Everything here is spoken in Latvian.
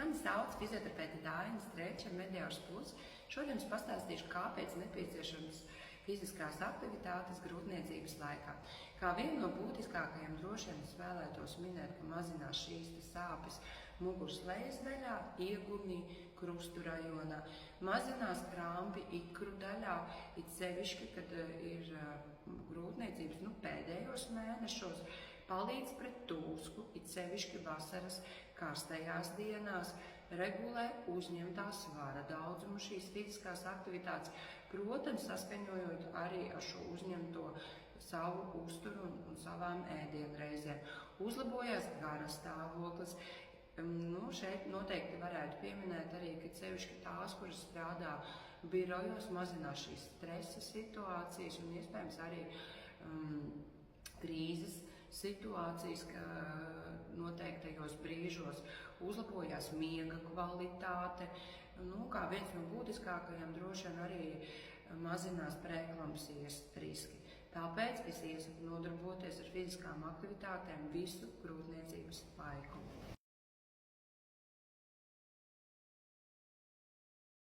Mani sauc fizioterapeite Dāņa Streča, Mediārs Plus. Šodien es pastāstīšu, kāpēc nepieciešams fiziskās aktivitātes grūtniecības laikā. Kā vienu no būtiskākajiem droši vien es vēlētos minēt, ka mazinās šīs sāpes muguras lejas daļā, iegunī, krustu rajonā, mazinās krampi ikru daļā, it sevišķi, kad ir grūtniecības pēdējos mēnešos, palīdz pret tūsku, it sevišķi vasaras karstajās dienās, regulē uzņemtā svara daudzumu šīs fiziskās aktivitātes, protams, saskaņojot arī ar šo uzņemto savu uzturu un savām ēdienreizēm. Uzlabojās garas stāvoklis. Šeit noteikti varētu pieminēt arī, ka sevišķi tās, kuras strādā birojos, mazinās šīs stresa situācijas un iespējams arī krīzes situācijas, ka noteiktajos brīžos uzlabojās miega kvalitāte. Kā viens no būtiskākajiem droši vien arī mazinās preeklampsijas riski. Tāpēc es iesaku nodarboties ar fiziskām aktivitātēm visu grūtniecības laiku.